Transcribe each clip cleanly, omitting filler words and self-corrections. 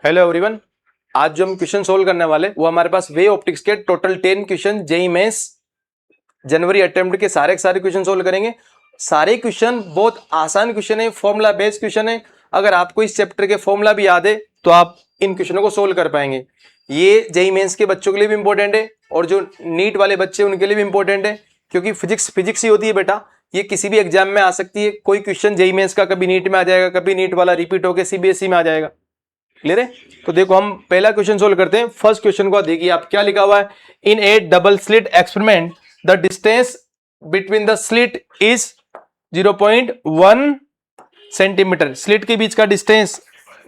Hello everyone, आज जो हम क्वेश्चन सोल्व करने वाले वो हमारे पास वे ऑप्टिक्स के टोटल 10 क्वेश्चन जेईई मेंस जनवरी अटेम्प्ट के सारे क्वेश्चन सोल्व करेंगे। सारे क्वेश्चन बहुत आसान क्वेश्चन है, फॉर्मूला बेस्ड क्वेश्चन है। अगर आपको इस चैप्टर के फॉर्मूला भी याद है तो आप इन क्वेश्चनों को सोल्व कर पाएंगे। ये जेईई मेंस के बच्चों के लिए भी इंपॉर्टेंट है और जो नीट वाले बच्चे उनके लिए भी इंपॉर्टेंट है, क्योंकि फिजिक्स ही होती है बेटा। ये किसी भी एग्जाम में आ सकती है। कोई क्वेश्चन जेईई मेंस का कभी नीट में आ जाएगा, कभी नीट वाला रिपीट होकर सीबीएसई में आ जाएगा। क्लियर है? तो देखो हम पहला क्वेश्चन सोल्व करते हैं। फर्स्ट क्वेश्चन को देखिए आप, क्या लिखा हुआ है। In a double slit experiment the distance between the slit is 0.1 centimetre. Slit के बीच का डिस्टेंस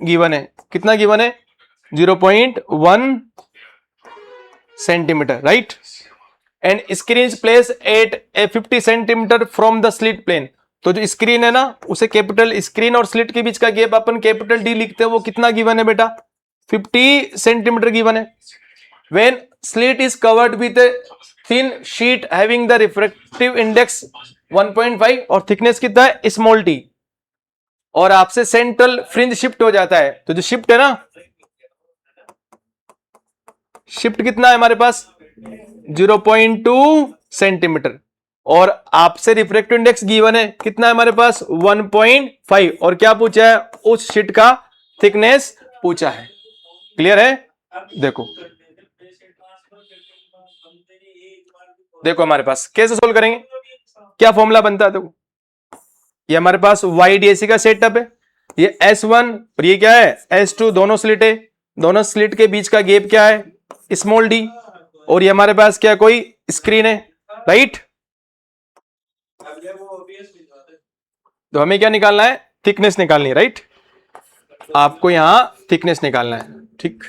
गिवन है। कितना गिवन है? 0.1 centimetre, right. And screen is place at a 50 centimetre from the slit plane. तो जो स्क्रीन है ना, उसे कैपिटल स्क्रीन और स्लिट के बीच का गैप अपन कैपिटल डी लिखते हैं। वो कितना गिवन है बेटा? 50 सेंटीमीटर गिवन है। When slit is covered with a thin sheet having the refractive index 1.5 और थिकनेस कितना है? Small T. और आपसे सेंट्रल फ्रिंज शिफ्ट हो जाता है। तो जो शिफ्ट है ना, शिफ्ट कितना है हमारे पास? 0.2 सेंटीमीटर। और आपसे रिफ्रैक्टिव इंडेक्स गिवन है कितना है हमारे पास? 1.5। और क्या पूछा है? उस शीट का थिकनेस पूछा है। क्लियर है? देखो हमारे पास कैसे सोल्व करेंगे, क्या फॉर्मूला बनता है। देखो ये हमारे पास YDAC का सेटअप है। ये S1 और ये क्या है? S2। दोनों स्लिट है। दोनों स्लिट के बीच का गैप क्या है? Small D. और ये हमारे पास क्या, कोई स्क्रीन है, राइट। तो हमें क्या निकालना है? थिकनेस निकालनी है, राइट। आपको यहां थिकनेस निकालना है, ठीक।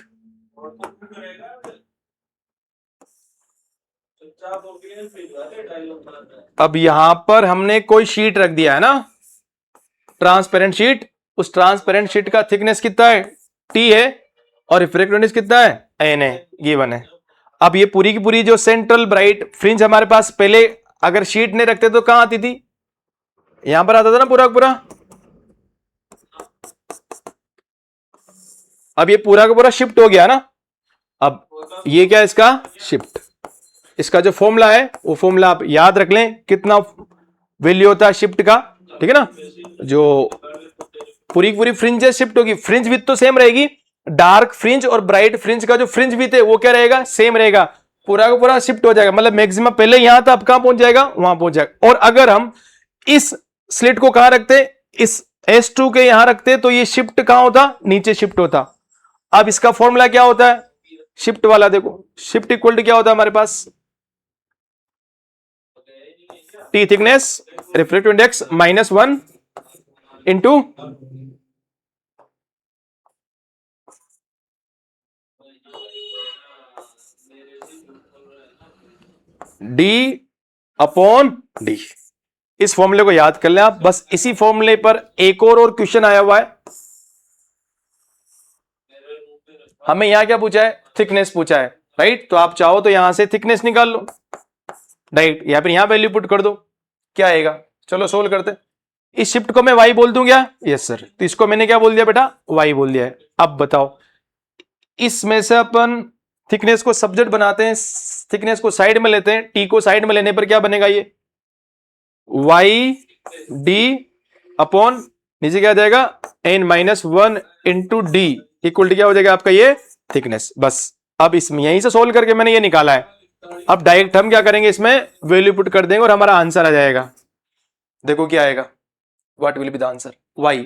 अब यहां पर हमने कोई शीट रख दिया है ना, ट्रांसपेरेंट शीट। उस ट्रांसपेरेंट शीट का थिकनेस कितना है? T है। और रिफ्रैक्टिव इंडेक्स कितना है? N है, गिवन है। अब ये पूरी की पूरी जो सेंट्रल ब्राइट फ्रिंज हमारे पास, पहले अगर शीट नहीं रखते तो कहां आती थी? यहां पर आता था ना पूरा पूरा। अब ये पूरा का पूरा शिफ्ट हो गया ना। अब ये क्या है इसका? शिफ्ट। इसका जो फॉर्मूला है वो फॉर्मूला आप याद रख लें। कितना वैल्यू होता है शिफ्ट का, ठीक है ना। जो पूरी पूरी फ्रिंज शिफ्ट होगी, फ्रिंज विड्थ तो सेम रहेगी। डार्क फ्रिंज और ब्राइट फ्रिंज का जो फ्रिंज विड्थ है वो क्या रहेगा? सेम रहेगा। पूरा का पूरा शिफ्ट हो जाएगा। मतलब मैक्सिमम पहले यहां था, अब कहां पहुंच जाएगा? वहां पहुंच जाएगा। और अगर हम इस स्लिट को कहां रखते? इस S2 के यहां रखते तो ये शिफ्ट कहां होता? नीचे शिफ्ट होता। अब इसका फॉर्मूला क्या होता है शिफ्ट वाला? देखो शिफ्ट इक्वल टू क्या होता है हमारे पास? T thickness, refractive index -1 into D upon D। इस फॉर्मूले को याद कर लें आप। बस इसी फॉर्मूले पर एक और क्वेश्चन आया हुआ है। हमें यहां क्या पूछा है? थिकनेस पूछा है, राइट। तो आप चाहो तो यहां से थिकनेस निकाल लो, राइट। या फिर यहां वैल्यू पुट कर दो, क्या आएगा? चलो सोल्व करते। इस शिफ्ट को मैं Y बोल दूं क्या? Yes sir. तो इसको मैंने क्या बोल दिया बेटा? Y बोल दिया है। अब बताओ, इसमें से अपन थिकनेस को सब्जेक्ट बनाते हैं, थिकनेस को साइड में लेते हैं। T को साइड में लेने पर क्या बनेगा? ये YD अपॉन नीचे क्या आ जाएगा? N-1 into D equal to क्या हो जाएगा आपका? ये थिकनेस। बस अब इसमें यहीं से सोल्व करके मैंने ये निकाला है। अब डायरेक्ट हम क्या करेंगे? इसमें वैल्यू पुट कर देंगे और हमारा आंसर आ जाएगा। देखो क्या आएगा? What will be the answer? Y।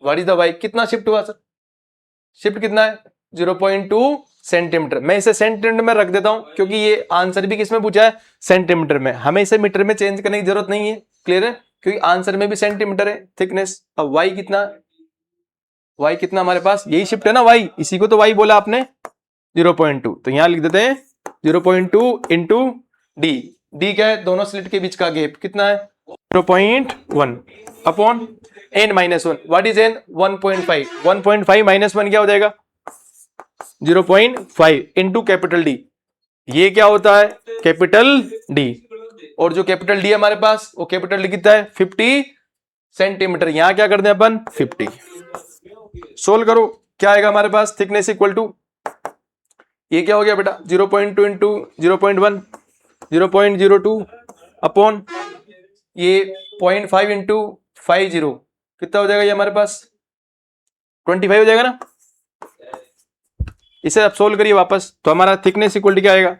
What is the Y? कितना शिफ्ट हुआ सर? शिफ्ट कितना है? 0.2 सेंटीमीटर। मैं इसे सेंटीमीटर में रख देता हूं क्योंकि ये आंसर भी किसमें पूछा है? सेंटीमीटर में। हमें इसे मीटर में चेंज करने की जरूरत नहीं है। क्लियर है? क्योंकि आंसर में भी सेंटीमीटर है थिकनेस। अब Y कितना? Y कितना हमारे पास? यही शिफ्ट है ना Y, इसी को तो Y बोला आपने, 0.2। तो यहां लिख देते हैं 0.2 इंटू D। D क्या है? दोनों स्लिट के बीच का गैप कितना है? 0.1 upon N-1। What is N? 1.5। 1.5 -1 क्या हो जाएगा? 0.5 इंटू कैपिटल D। ये क्या होता है? Capital D। और जो कैपिटल D हमारे पास, वो कैपिटल D कितना है? 50 सेंटीमीटर। यहां क्या कर दें अपन 50। सोल्व करो, क्या आएगा हमारे पास, थिकनेस इक्वल टू, ये क्या हो गया बेटा 0.2 इंटू 0.1 0.02 अपॉन ये 0.5 इंटू 50, कितना हो जाएगा ये हमारे पास 25 हो जाएगा ना। इसे आप सोल्व करिए वापस, तो हमारा थिकनेस इक्वल टू क्या आएगा,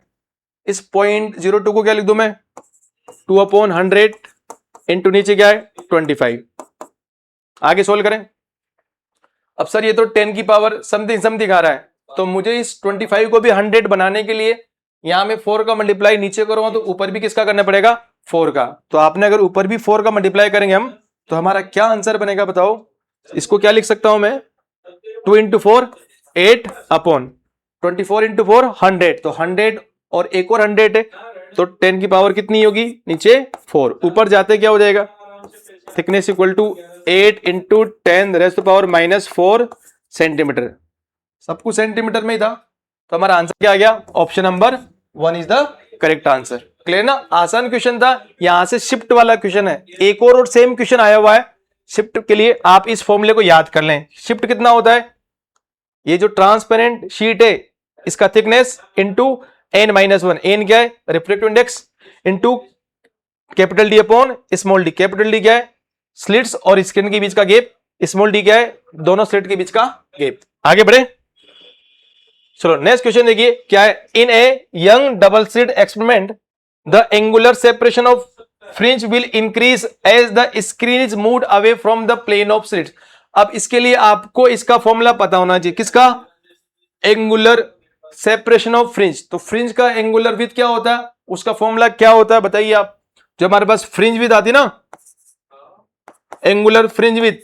इस 0.02 को क्या लिख दूं मैं 2/100 इंटू नीचे क्या है 25। आगे सोल्व करें। अब सर ये तो 10 की पावर समथिंग समथिंग आ रहा है, तो मुझे इस 25 को भी 100 बनाने के लिए यहां में 4 का मल्टीप्लाई नीचे करूंगा तो ऊपर भी किसका करना पड़ेगा 4 का। तो आपने अगर ऊपर भी 4 का मल्टीप्लाई करेंगे हम, तो हमारा क्या आंसर बनेगा बताओ। इसको क्या लिख सकता हूं मैं 2 इंटू 4 8 अपॉन 24 इंटू 4 100, तो 100 और एक और 100 है, तो 10 की पावर कितनी होगी नीचे 4, ऊपर जाते क्या हो जाएगा thickness equal to 8 into 10 raise power -4 centimetre. सब कुछ सेंटीमीटर में ही था, तो हमारा आंसर क्या आ गया, option number 1 is the correct answer. Clear ना, आसान क्वेश्चन था। यहां से शिफ्ट वाला क्वेश्चन है, एक और सेम क्वेश्चन आया हुआ है शिफ्ट के लिए, आप इस फॉर्मूले को याद कर लें। शिफ्ट कितना होता है, ये जो ट्रांसपेरेंट शीट है इसका थिकनेस इंटू n-1, एन क्या है refractive index, into capital D upon small D. Capital D क्या है स्लिट्स और स्क्रीन के बीच का गैप, स्मॉल डी क्या है दोनों स्लिट के बीच का गैप। आगे बढ़े, चलो नेक्स्ट क्वेश्चन देखिए क्या है। In a Young double slit experiment the angular separation of fringe will increase as the screen is moved away from the plane of slits. अब इसके लिए आपको इसका फॉर्मूला पता होना चाहिए, किसका, एंगुलर सेपरेशन ऑफ फ्रिंज। तो फ्रिंज का एंगुलर विड्थ क्या होता है, उसका फॉर्मूला क्या होता है बताइए आप। जो हमारे पास फ्रिंज विड्थ आती ना, एंगुलर फ्रिंज विड्थ,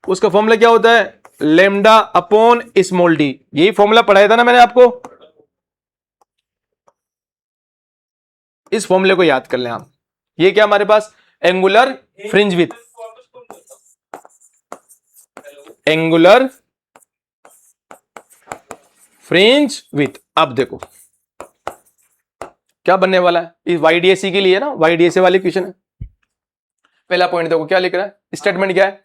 उसका फॉर्मूला क्या होता है लेमडा अपॉन स्मॉल डी। यही फॉर्मूला पढ़ाया था ना मैंने आपको, इस फॉर्मूले को याद कर लें आप। ये क्या हमारे पास angular fringe width, angular fringe width. अब देखो क्या बनने वाला है, इस YDAC के लिए ना, YDAC वाले क्वेश्चन है। पहला पॉइंट देखो क्या लिख रहा है, स्टेटमेंट क्या है,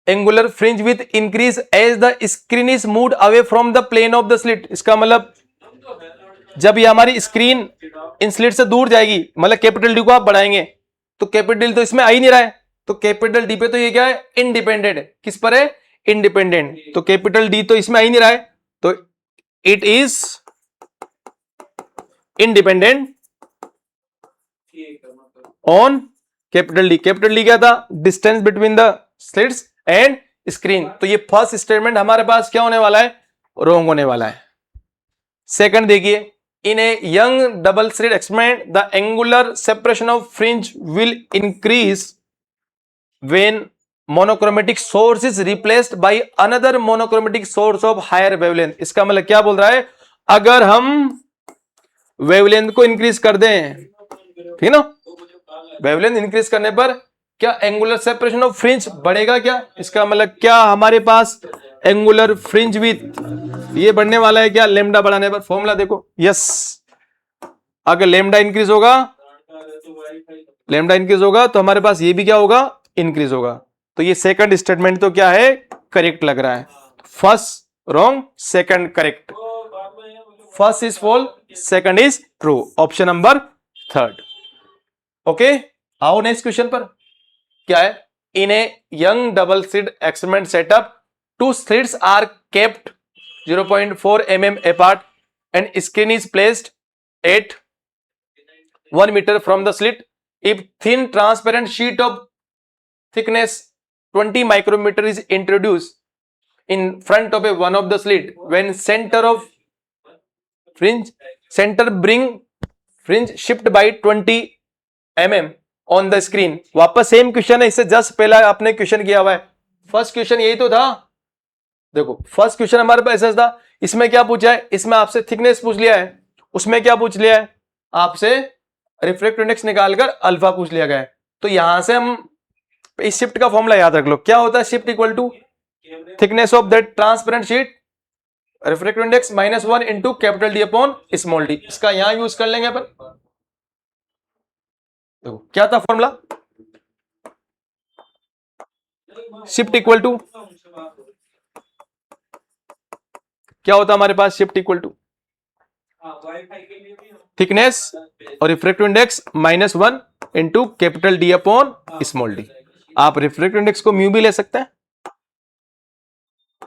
angular fringe width increase as the screen is moved away from the plane of the slit. इसका मतलब जब ये हमारी स्क्रीन इन स्लिट से दूर जाएगी, मतलब कैपिटल डी को आप बढ़ाएंगे, तो कैपिटल डी तो इसमें आ ही नहीं रहा है, तो कैपिटल डी पे तो ये क्या है इंडिपेंडेंट है, किस पर है इंडिपेंडेंट, तो कैपिटल डी तो इसमें आ ही नहीं रहा है, तो it is independent on capital D. Capital D क्या था distance between the slits and screen. तो ये फर्स्ट स्टेटमेंट हमारे पास क्या होने वाला है रॉन्ग होने वाला है। सेकंड देखिए, in a Young double slit experiment the angular separation of fringe will increase when monochromatic source is replaced by another monochromatic source of higher wavelength. इसका मतलब क्या बोल रहा है, अगर हम वेवलेंथ को इंक्रीज कर दें, ठीक है ना, वेवलेंथ इंक्रीज करने पर क्या एंगुलर सेपरेशन ऑफ फ्रिंज बढ़ेगा क्या। इसका मतलब क्या हमारे पास एंगुलर फ्रिंज विड्थ ये बढ़ने वाला है क्या लेमडा बढ़ाने पर। फॉर्मूला देखो, यस, अगर लेमडा इंक्रीज होगा, लेमडा इंक्रीज होगा तो हमारे पास ये भी क्या होगा इंक्रीज होगा। तो ये सेकंड स्टेटमेंट तो क्या है करेक्ट लग रहा है। First wrong, second correct, first is false, second is true, option number third. Okay, आओ नेक्स्ट क्वेश्चन पर। क्या है, in a Young double slit experiment setup two slits are kept 0.4 mm apart and screen is placed at 1 meter from the slit. If thin transparent sheet of thickness 20 micrometer is introduced in front of one of the slit, when center of fringe center bring fringe shift by 20 mm on the screen। वापस same question है, इससे just पहला आपने question किया हुआ है। First question यही तो था, देखो फर्स्ट क्वेश्चन हमारे पास ऐसा था, इसमें क्या पूछा है, इसमें आपसे थिकनेस पूछ लिया है, उसमें क्या पूछ लिया है आपसे रिफ्रैक्टिव इंडेक्स निकालकर अल्फा पूछ लिया गया है। तो यहां से हम इस शिफ्ट का फॉर्मूला याद रख लो, क्या होता है shift equal to thickness of that transparent sheet refractive index -1 into capital D upon small D. इसका यहां यूज कर लेंगे अपन। देखो क्या था फॉर्मूला, शिफ्ट इक्वल टू क्या होता है हमारे पास? शिफ्ट इक्वल टू थिकनेस और refractive index -1 into capital D upon small D. आप रिफ्रैक्टिव इंडेक्स को म्यू भी ले सकते हैं।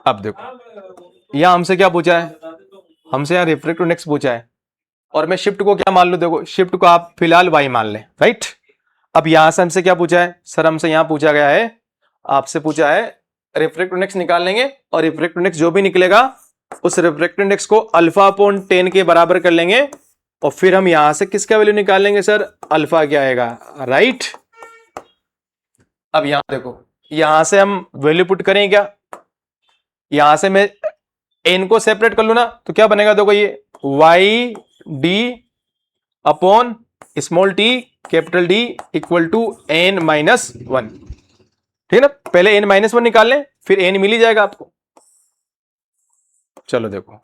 अब देखो यहां हमसे क्या पूछा है? हमसे यहां रिफ्रैक्टिव इंडेक्स पूछा है और मैं शिफ्ट को क्या मान लूं? देखो शिफ्ट को आप फिलहाल y मान लें, राइट। अब यहां से हमसे क्या पूछा है? सर हमसे यहां पूछा गया है, आपसे पूछा है रिफ्रैक्टिव इंडेक्स निकाल लेंगे और रिफ्रैक्टिव इंडेक्स जो भी निकलेगा उस रिफ्रैक्टिव इंडेक्स को अल्फा अपॉन 10 के बराबर कर लेंगे और फिर हम यहां से किसका वैल्यू निकाल लेंगे? सर अल्फा क्या आएगा, राइट। अब यहां देखो, यहां से हम वैल्यू पुट करें क्या? यहां से मैं n को सेपरेट कर लू ना तो क्या बनेगा? देखो ये y d upon small t capital D equal to n-1। ठीक है ना, पहले n-1 निकाल लें फिर n मिल ही जाएगा आपको। चलो देखो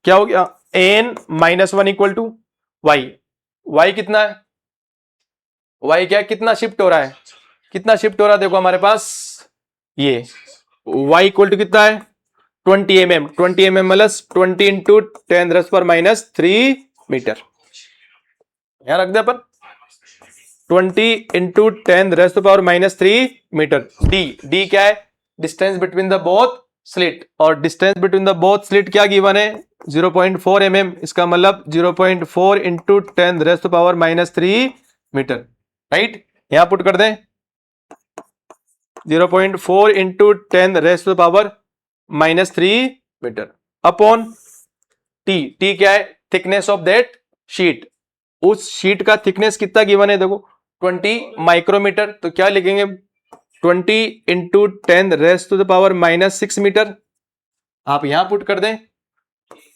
क्या हो गया, n-1 इक्वल टू y कितना है? y क्या है? कितना शिफ्ट हो रहा है? कितना शिफ्ट हो रहा है? देखो हमारे पास ये y इक्वल टू कितना है? 20 mm 20 mm plus 20 into 10⁻³ metre. यहां रख दे अपन 20 इंटू 10⁻³ मीटर। d क्या है? Distance between the both slit, और distance between the both slit क्या गिवन है? 0.4 mm। इसका मतलब 0.4 इंटू 10⁻³ मीटर, राइट। यहां पुट कर दें 0.4 इंटू 10⁻³ मीटर अपॉन टी क्या है? Thickness of that sheet. उस शीट का थिकनेस कितना गिवन है? देखो 20 माइक्रोमीटर। तो क्या लिखेंगे? 20 इंटू 10⁻⁻6 मीटर। आप यहां पुट कर दें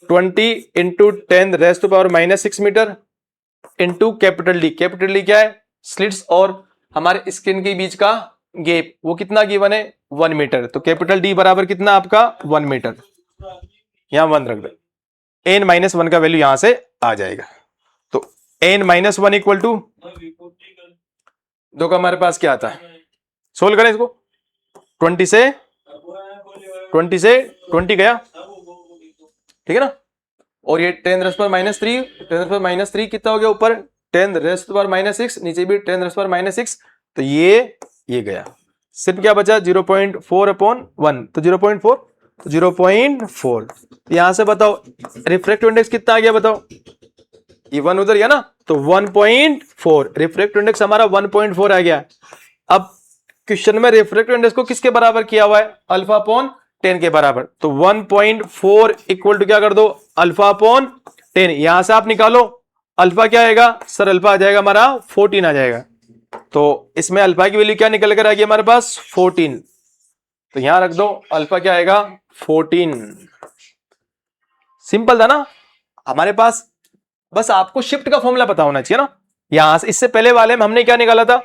20 into 10⁻⁻6 metre into capital D. Capital D क्या है? स्लिट्स और हमारे स्किन के बीच का गैप, वो कितना गिवन है? 1 मीटर। तो कैपिटल डी बराबर कितना आपका? 1 मीटर। यहां 1 रख दे, n-1 का वैल्यू यहां से आ जाएगा। तो n-1 इक्वल टू दो का हमारे पास क्या आता है? सोल्व करें इसको। 20 से 20 गया, ठीक है ना। और ये 10⁻³ कितना हो गया? ऊपर 10⁻⁻6, नीचे भी 10⁻⁻6। तो ये गया, सिर्फ क्या बचा? 0.4 अपॉन 1। तो 0.4, तो 0.4। यहां से बताओ रिफ्रैक्टिव इंडेक्स कितना आ गया? बताओ, ये 1 उधर गया ना, तो 1.4। रिफ्रैक्टिव इंडेक्स हमारा 1.4 आ गया। अब क्वेश्चन में रिफ्रैक्टिव इंडेक्स को किसके बराबर किया हुआ है? अल्फा अपॉन 10 के बराबर। तो 1.4 इक्वल टू क्या कर दो? Alpha upon 10। यहां से आप निकालो अल्फा क्या आएगा? सर अल्फा आ जाएगा हमारा 14 आ जाएगा। तो इसमें अल्फा की वैल्यू क्या निकल कर आ गई हमारे पास? 14। तो यहां रख दो अल्फा क्या आएगा? 14। सिंपल था ना हमारे पास। बस आपको शिफ्ट का फॉर्मूला पता होना चाहिए ना। यहां से इससे पहले वाले में हमने क्या निकाला था?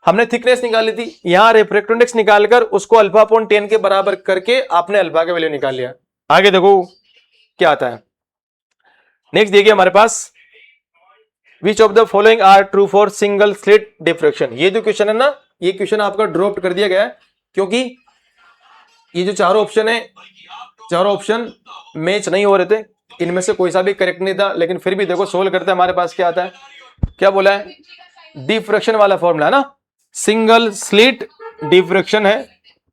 हमने थिकनेस निकाली थी। यहां रिफ्रैक्टिव इंडेक्स निकालकर उसको अल्फा अपॉन 10 के बराबर करके आपने अल्फा का वैल्यू निकाल लिया। आगे देखो क्या आता है। नेक्स्ट देखिए हमारे पास, which of the following are true for single slit diffraction. ये जो क्वेश्चन है ना, ये क्वेश्चन आपका ड्रॉप कर दिया गया है क्योंकि ये जो चारों ऑप्शन है, चारों ऑप्शन मैच नहीं हो रहे थे। इनमें से कोई सा भी करेक्ट नहीं था, लेकिन फिर भी देखो सोल्व करते हैं हमारे पास क्या आता है। क्या बोला है? डिफ्रैक्शन वाला फॉर्मूला है ना, सिंगल स्लिट डिफ्रैक्शन है।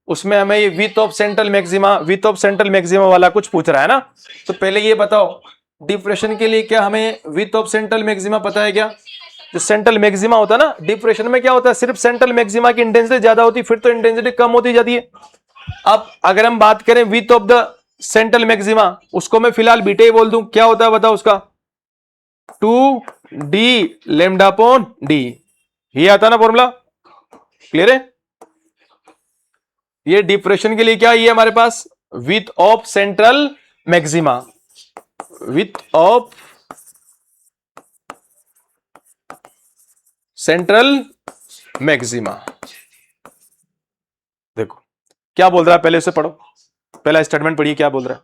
उसमें हमें ये विथ ऑफ सेंट्रल मैक्सिमा वाला कुछ पूछ रहा है ना। तो पहले ये बताओ डिफ्रैक्शन के लिए क्या हमें विथ ऑफ सेंट्रल मैक्सिमा पता है क्या? जो सेंट्रल मैक्सिमा होता है ना डिफ्रैक्शन में, क्या होता है? सिर्फ सेंट्रल मैक्सिमा की इंटेंसिटी ज्यादा होती है, फिर तो इंटेंसिटी कम होती जाती है। अब अगर हम बात करें width of the central maxima, उसको मैं फिलहाल बीटा ही बोल दूं, क्या होता है बताओ उसका? 2d lambda upon D. ये आता ना फॉर्मूला, क्लियर है? ये डिफ्रैक्शन के लिए क्या है हमारे पास? Width of central maxima, width of central maxima. देखो क्या बोल रहा है, पहले उसे पढ़ो, पहला स्टेटमेंट पढ़िए क्या बोल रहा है।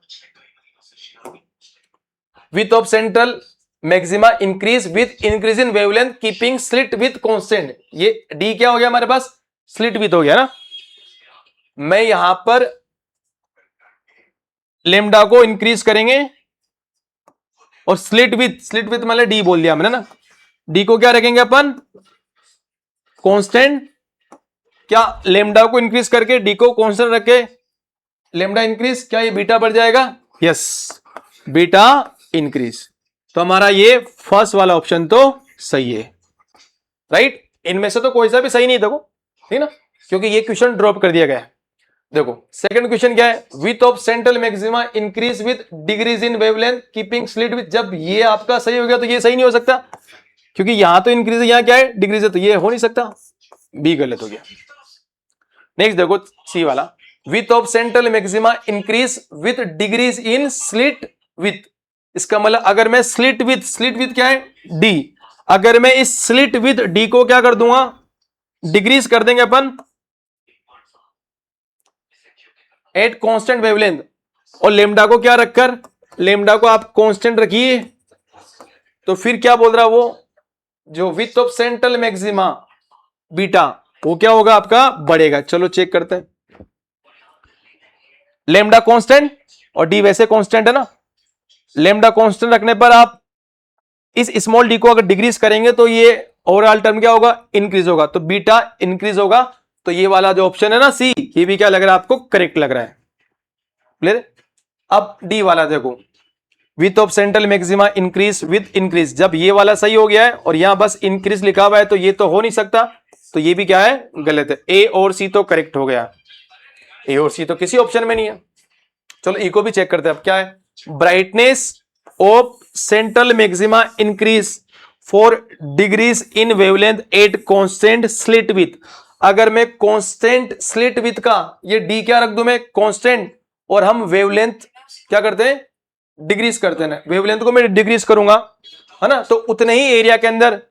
With of central maxima increase with increase in wavelength keeping slit with constant. ये डी क्या हो गया हमारे पास? स्लिट विथ हो गया ना। मैं यहां पर लेमडा को इंक्रीज करेंगे और स्लिट विथ मतलब डी बोल दिया मैंने ना, डी को क्या रखेंगे अपन कांस्टेंट, क्या लेमडा को इंक्रीज करके डी को कांस्टेंट रखे, लेमडा इंक्रीज, क्या ये बीटा बढ़ जाएगा, यस बीटा इंक्रीज। तो हमारा ये फर्स्ट वाला ऑप्शन तो सही है, राइट। इनमें से तो कोई सा भी सही नहीं, देखो ठीक ना, क्योंकि ये क्वेश्चन ड्रॉप कर दिया गया है। देखो सेकंड क्वेश्चन क्या है, with of central maxima increase with degrees in wavelength keeping slit with. जब ये आपका सही हो गया तो ये सही नहीं हो सकता, क्योंकि यहां तो इंक्रीज है, यहां क्या है डिग्रीज है, तो ये हो नहीं सकता, बी गलत हो गया। नेक्स्ट देखो सी वाला, with of central maxima increase with degrees in slit with. इसका मतलब अगर मैं स्लिट विथ क्या है डी, अगर मैं इस स्लिट विथ डी को क्या कर दूंगा डिग्रीज कर देंगे अपन एट कांस्टेंट वेवलेंथ, और लेमडा को क्या रखकर, लेमडा को आप कांस्टेंट रखिए, तो फिर क्या बोल रहा वो, जो with of central maxima beta वो क्या होगा आपका बढ़ेगा। चलो चेक करते हैं, लेमडा कांस्टेंट और डी वैसे कांस्टेंट है ना, लेमडा कांस्टेंट रखने पर आप इस स्मॉल डी को अगर डिक्रीज करेंगे तो ये ओवरऑल टर्म क्या होगा इंक्रीज होगा, तो बीटा इंक्रीज होगा। तो ये वाला जो ऑप्शन है ना सी, ये भी क्या लग रहा है आपको करेक्ट लग रहा है, क्लियर। अब डी वाला देखो, with of central maxima increase with increase, जब ये वाला सही हो गया है और यहां बस इंक्रीज लिखा हुआ है तो ये तो हो नहीं सकता, तो ये भी क्या है गलत है। ए और सी तो करेक्ट हो गया, ए और सी तो किसी ऑप्शन में नहीं है। चलो ई को भी चेक करते हैं, अब क्या है, brightness of central maxima increase 4 degrees in wavelength at constant slit width. अगर मैं कांस्टेंट स्लिट विथ का ये डी क्या रख दूं मैं कांस्टेंट, और हम वेवलेंथ क्या करते हैं डिग्रीज करते हैं ना, वेवलेंथ को मैं डिग्रीज करूंगा है ना, तो उतने ही एरिया के अंदर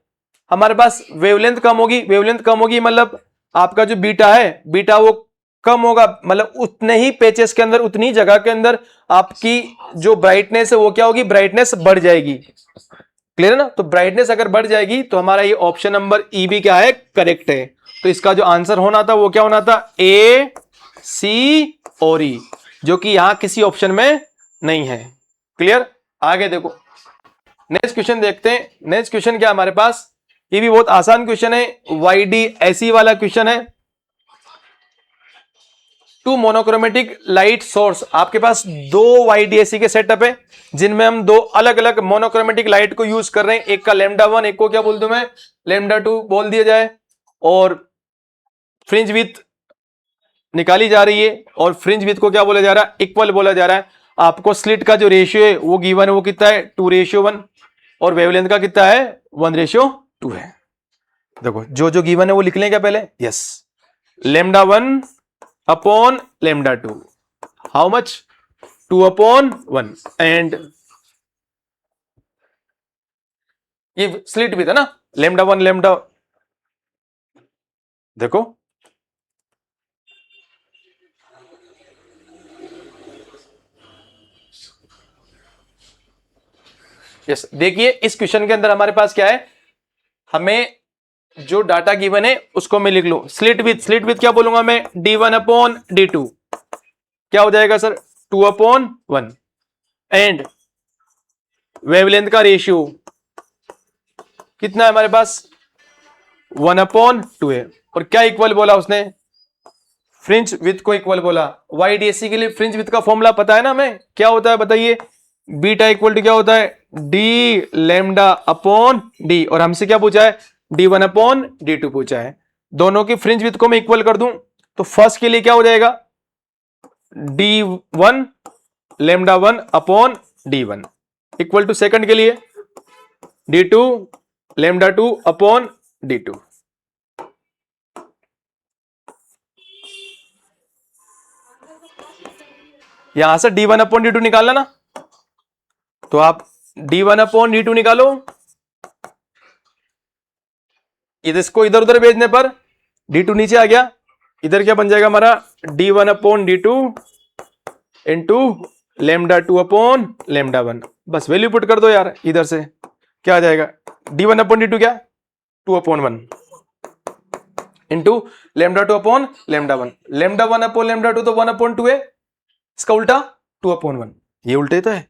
हमारे पास वेवलेंथ कम होगी, वेवलेंथ कम होगी मतलब आपका जो बीटा है बीटा वो कम होगा, मतलब उतने ही पेचेस के अंदर उतनी जगह के अंदर आपकी जो ब्राइटनेस है वो क्या होगी ब्राइटनेस बढ़ जाएगी, क्लियर है ना। तो ब्राइटनेस अगर बढ़ जाएगी तो हमारा ये ऑप्शन नंबर ई भी क्या है करेक्ट है। तो इसका जो आंसर होना था वो क्या होना था ए सी और ई, जो कि यहां किसी ऑप्शन में नहीं है, क्लियर। आगे देखो नेक्स्ट क्वेश्चन देखते हैं। नेक्स्ट क्वेश्चन क्या हमारे पास, ये भी बहुत आसान क्वेश्चन है, वाई डी ऐसी वाला क्वेश्चन है। टू मोनोक्रोमेटिक लाइट सोर्स, आपके पास दो YDAC के सेटअप है जिनमें हम दो अलग अलग मोनोक्रोमेटिक लाइट को यूज कर रहे हैं, एक का λ1 एक को क्या बोल दूं मैं λ2 बोल दिया जाए, और फ्रिंज विथ निकाली जा रही है, और फ्रिंज विथ को क्या बोला जा रहा है इक्वल बोला जा रहा है। आपको स्लिट का जो रेशियो है वो गिवन है, वो कितना है 2:1, और वेवलेंथ का कितना है 1:2 है। देखो जो जो गिवन है वो लिख लें क्या पहले, yes λ1 upon λ2 how much 2/1, and ये स्लिट विथ है ना λ1 λ, देखो यस देखिए इस क्वेश्चन के अंदर हमारे पास क्या है, हमें जो डाटा गिवन है उसको मैं लिख लूं स्लिट विथ क्या बोलूंगा मैं d1/d2, क्या हो जाएगा सर 2/1, एंड वेवलेंथ का रेशियो कितना है हमारे पास 1/2 है, और क्या इक्वल बोला उसने फ्रिंज विथ को इक्वल बोला। YDAC के लिए फ्रिंज विथ का फॉर्मूला पता है ना हमें, क्या होता है बताइए, बीटा इक्वल टू क्या होता है d λ/d, और हमसे क्या पूछा है d1/d2 पूछा है। दोनों की फ्रिंज विथ को मैं इक्वल कर दूं तो फर्स्ट के लिए क्या हो जाएगा d1 λ1/d1 equal to second के लिए d2 λ2/d2। यहां से d1/d2 निकालना ना, तो आप d1/d2 निकालो, इसको इधर उधर भेजने पर d2 नीचे आ गया, इधर क्या बन जाएगा हमारा d1/d2 इंटू λ2/λ1, बस वैल्यू पुट कर दो यार, इधर से क्या आ जाएगा d1/d2 क्या 2/1 into lambda two upon lambda one. Lambda one upon lambda two तो 1/2 है, इसका उल्टा 2/1। ये उल्टे तो है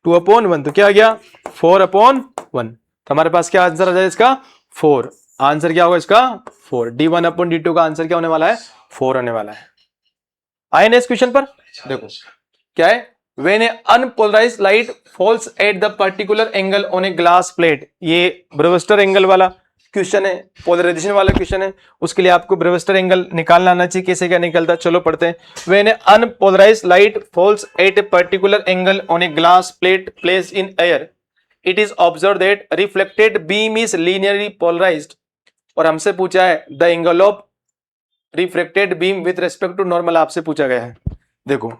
2/1, तो क्या आ गया 4/1। तो हमारे पास क्या आंसर आ जाए इसका 4। आंसर क्या होगा इसका 4। d1/d2 का आंसर क्या होने वाला है 4 होने वाला है। आए ना इस क्वेश्चन पर, देखो क्या है, when a unpolarized light falls at the particular angle on a glass plate, ये ब्रेविस्टर एंगल वाला क्वेश्चन है, पोलराइजेशन वाला क्वेश्चन है, उसके लिए आपको ब्रेविस्टर एंगल निकालना आना चाहिए। कैसे क्या निकलता है चलो पढ़ते हैं। when a unpolarized light falls at a particular angle on a glass plate placed in air, it is observed that reflected beam is linearly polarized, और हमसे पूछा है the angle of reflected beam with respect to normal, आपसे पूछा गया है। देखो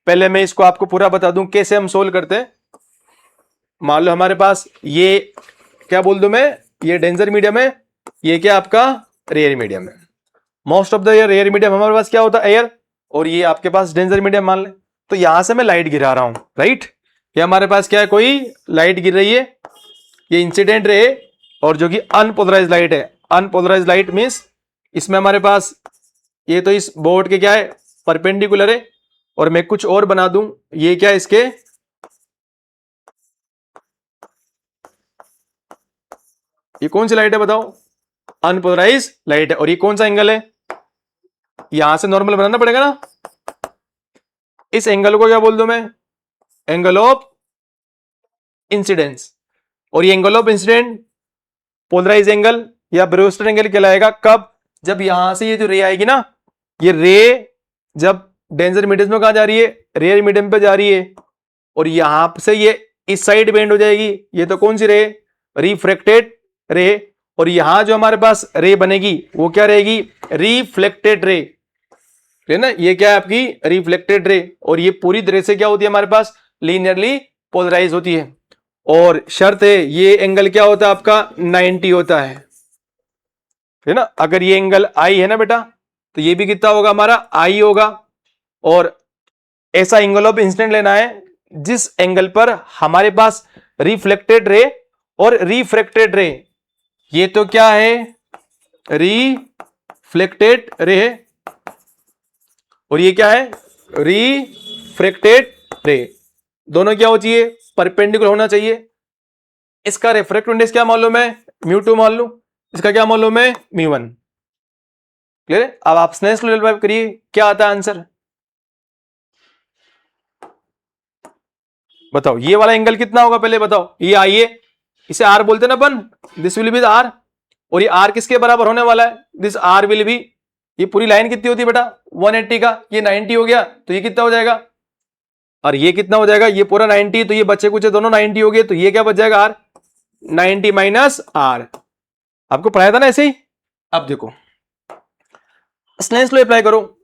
पहले मैं इसको आपको पूरा बता दूं कैसे हम सोल्व करते हैं। मान लो हमारे पास ये क्या बोल दूं मैं, ये डेंजर मीडियम है, ये क्या आपका रेयर मीडियम है। Most of the rare medium हमारे पास क्या होता है एयर, और ये आपके पास डेंजर मीडियम मान ले। तो यहां से मैं लाइट गिरा रहा हूं, राइट। ये हमारे पास क्या है, कोई लाइट गिर रही है, ये इंसिडेंट रे और जो कि अनपोलराइज लाइट है। अनपोलराइज लाइट मीन्स इसमें हमारे पास ये तो इस बोर्ड के क्या है परपेंडिकुलर है, और मैं कुछ और बना दूं, ये क्या है इसके ये कौन सी लाइट है बताओ, अनपोलराइज लाइट है। और ये कौन सा एंगल है, यहां से नॉर्मल बनाना पड़ेगा ना। इस एंगल को क्या बोल दूं मैं, एंगल ऑफ इंसिडेंस। और ये angle of incident polarise angle या ब्रेविस्टर एंगल कहलाएगा कब, जब यहां से ये जो रे आएगी ना, ये रे जब डेंजर मीडियम में कहा जा रही है, रेयर मीडियम पे जा रही है, और यहां से ये इस साइड बेंड हो जाएगी। ये तो कौन सी रे, रिफ्लेक्टेड रे। और यहां जो हमारे पास रे बनेगी वो क्या रहेगी, रिफ्लेक्टेड रे, है ना। ये क्या है आपकी रिफ्लेक्टेड रे, और ये पूरी तरह से क्या होती है हमारे पास लीनियरली पोलराइज होती है। और शर्त है ये एंगल क्या होता है आपका 90 होता है ना। अगर ये एंगल आई है ना बेटा, तो ये भी कितना होगा हमारा आई होगा। और ऐसा एंगल ऑफ इंसिडेंट लेना है जिस एंगल पर हमारे पास रिफ्लेक्टेड रे और रिफ्रैक्टेड रे, ये तो क्या है रिफ्लेक्टेड रे है, और ये क्या है रिफ्रैक्टेड रे। दोनों क्या हो चाहिए परपेंडिकुलर होना चाहिए। इसका रिफ्रैक्टिव इंडेक्स क्या मालूम है μ2 मान लो, इसका क्या मालूम है μ1। क्लियर है। अब आप स्नेल्स लॉ डेराइव करिए, क्या आता है आंसर बताओ। ये वाला एंगल कितना होगा पहले बताओ, ये आइए इसे आर बोलते ना अपन, दिस विल बी आर। और ये आर किसके बराबर होने वाला है, दिस आर विल बी, ये पूरी लाइन कितनी होती है बेटा 180 का, ये 90 हो गया, तो ये कितना हो जाएगा, और ये कितना हो जाएगा, ये पूरा 90, तो ये बच्चे कुछ दोनों 90 हो गए, तो ये क्या बच जाएगा आर 90 माइनस आर। आपको पढ़ाया था ना ऐसे ही। अब देखो स्नेल्स लॉ अप्लाई करो,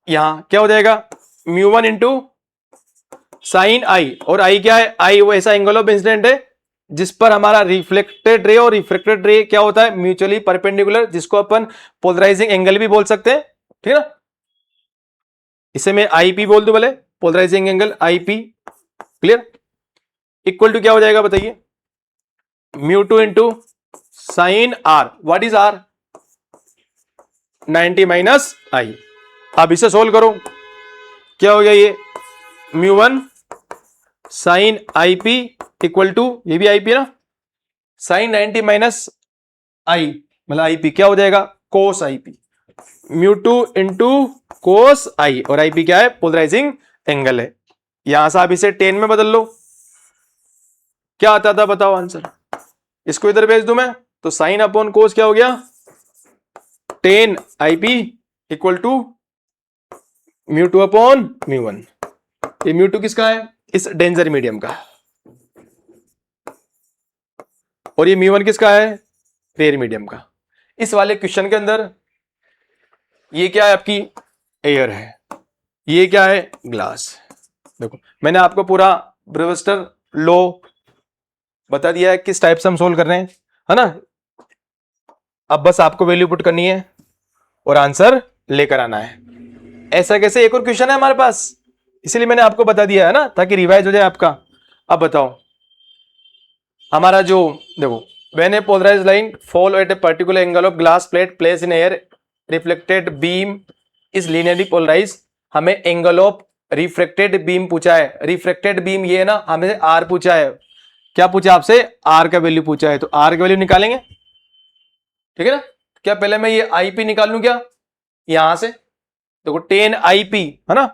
यहां क्या हो जाएगा μ1 इंटू साइन आई, और आई क्या है, आई वो ऐसा एंगल ऑफ इंसिडेंट है जिस पर हमारा रिफ्लेक्टेड रे और रिफ्रैक्टेड रे क्या होता है म्यूचुअली परपेंडिकुलर, जिसको अपन पोलराइजिंग एंगल भी बोल सकते हैं, ठीक है ना। इसे मैं आईपी बोल दूं भले, polarising angle IP, clear. Equal to क्या हो जाएगा बताइए μ2 into sine R, what is R 90 minus I. अब इसे सोल्व करो, क्या हो गया ये μ1 साइन आईपी इक्वल टू, ये भी आईपी ना, साइन 90 माइनस आई मतलब आईपी क्या हो जाएगा कोस आईपी, μ2 इंटू कोस आई, और आईपी क्या है पोलराइजिंग एंगल है। यहां से आप इसे 10 में बदल लो, क्या आता था बताओ आंसर। इसको इधर भेज दूं मैं, तो साइन अपॉन कोस क्या हो गया 10 आईपी इक्वल टू μ2 अपॉन μ1। ये μ2 किसका है, इस डेंजर मीडियम का, और ये μ1 किसका है रेयर मीडियम का। इस वाले क्वेश्चन के अंदर ये क्या है आपकी एयर है, ये क्या है ग्लास। देखो मैंने आपको पूरा ब्रेविस्टर लॉ बता दिया है किस टाइप से हम सोल्व कर रहे हैं, है ना। अब बस आपको वैल्यू पुट करनी है और आंसर लेकर आना है। ऐसा कैसे, एक और क्वेश्चन है हमारे पास, इसलिए मैंने आपको बता दिया है ना, ताकि रिवाइज हो जाए आपका। अब बताओ हमारा जो देखो, when a polarised line fall at a particular angle of glass plate place in air reflected beam is linearly polarise, हमें एंगल ऑफ रिफ्रैक्टेड बीम पूछा है, रिफ्रैक्टेड बीम ये है ना, हमें आर पूछा है, क्या पूछा आपसे, आर का वैल्यू पूछा है, तो आर का वैल्यू निकालेंगे, ठीक है ना। क्या पहले मैं ये आईपी निकाल लूं क्या, यहां से देखो 10 आईपी है ना,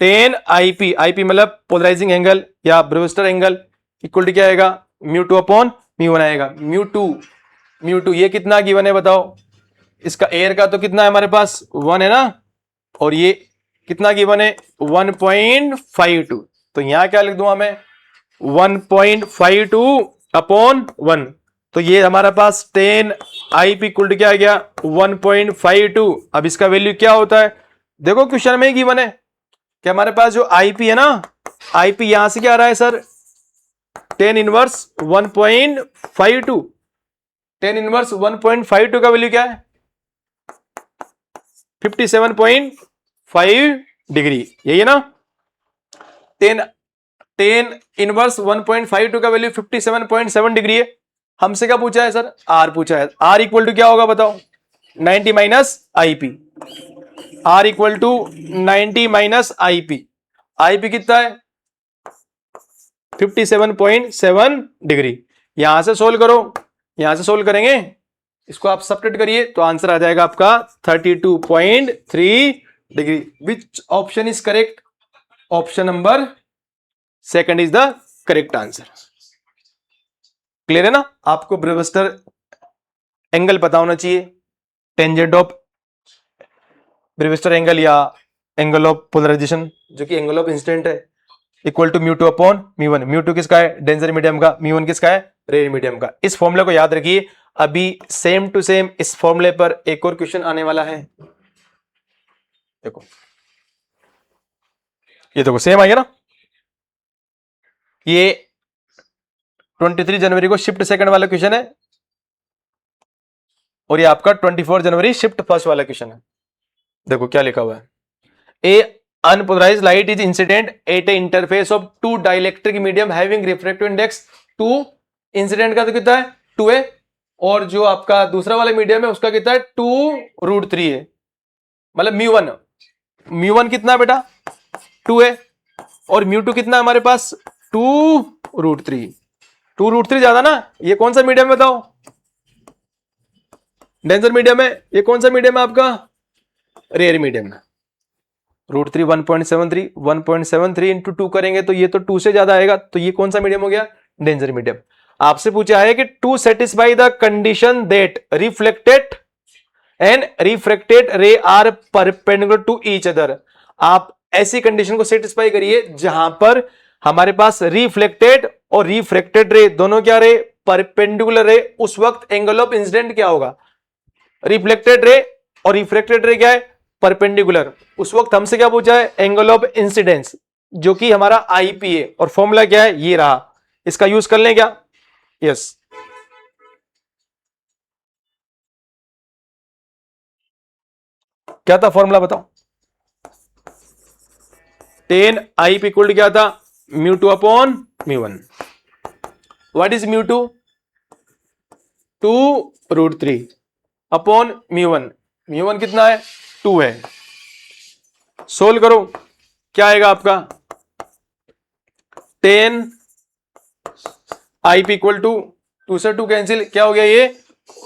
10 आईपी, आईपी मतलब पोलराइजिंग एंगल या ब्रेविस्टर एंगल, इक्वल टू क्या आएगा, μ2 अपॉन μ1 आएगा, μ2 ये कितना गिवन है बताओ, इसका एयर का तो कितना है हमारे पास 1 है ना, और ये कितना गिवन है 1.52, तो यहां क्या लिख दूंगा मैं 1.52 अपॉन 1, तो ये हमारा पास 10 आईपी इक्वल क्या आ गया 1.52। अब इसका वैल्यू क्या होता है, देखो क्वेश्चन में ही गिवन है कि हमारे पास जो आईपी है ना, आईपी यहां से क्या आ रहा है सर 10 इनवर्स 1.52, 10 इनवर्स 1.52 का वैल्यू क्या है 57.5 डिग्री, यही है ना, 10 इनवर्स 1.52 का वैल्यू 57.7 डिग्री है। हमसे क्या पूछा है सर, आर पूछा है, आर इक्वल टू क्या होगा बताओ 90 minus IP, R equal to 90 minus IP, IP कितना है 57.7 डिग्री। यहां से सोल्व करो, यहां से सोल्व करेंगे, इसको आप सब्ट्रैक्ट करिए तो आंसर आ जाएगा आपका 32.3 degree. Which option is correct, option number second is the correct answer. Clear है ना, आपको ब्रेविस्टर एंगल पता होना चाहिए, टेंजेंट ऑफ ब्रेविस्टर एंगल या एंगल ऑफ पोलराइजेशन जो कि एंगल ऑफ इंसिडेंट है इक्वल टू μ2 अपॉन μ1, μ2 किसका है डेंसर मीडियम का, μ1 किसका है रेयर मीडियम का। इस फॉर्मूले को याद रखिए, अभी सेम टू सेम इस फॉर्मूले पर एक और क्वेश्चन आने वाला है, देखो ये देखो सेम आएगा ना, ये 23 जनवरी को शिफ्ट सेकंड वाला क्वेश्चन है और ये आपका 24 जनवरी शिफ्ट फर्स्ट वाला क्वेश्चन है। देखो क्या लिखा हुआ है, a unpolarised light is incident at a interface of two dielectric medium having refractive index 2, incident का तो कितना है 2a, और जो आपका दूसरा वाला मीडियम है उसका कितना है 2√3 है, मतलब μ1 कितना है बेटा 2a, और μ2 कितना है हमारे पास 2√3, 2√3 ज्यादा ना। ये कौन सा मीडियम है बताओ, डेंसर मीडियम है, ये कौन सा मीडियम है आपका रेयर मीडियम है। √3 1.73, 1.73 इंटू 2 करेंगे तो ये तो 2 से ज्यादा आएगा, तो ये कौन सा मीडियम हो गया डेंसर मीडियम। आपसे पूछा है कि to satisfy the condition that reflected and refracted ray are perpendicular to each other, आप ऐसी कंडीशन को सेटिस्फाई करिए जहां पर हमारे पास रिफ्लेक्टेड और रिफ्रैक्टेड रे दोनों क्या रे परपेंडिकुलर रे, उस वक्त एंगल ऑफ इंसिडेंट क्या होगा, रिफ्लेक्टेड रे और रिफ्रैक्टेड रे क्या है परपेंडिकुलर, उस वक्त हमसे क्या पूछा है एंगल ऑफ इंसिडेंस जो कि हमारा आईपी है, और फॉर्मूला क्या है ये रहा, इसका यूज कर लें क्या, यस क्या था फॉर्मूला बताओ, 10 आईपी इक्वल टू क्या था μ2 अपॉन μ1, व्हाट इज μ2 2√3 अपॉन μ1 कितना है 2 है, सोल्व करो क्या आएगा आपका 10 आईपी इक्वल टू 2 से 2 कैंसिल, क्या हो गया ये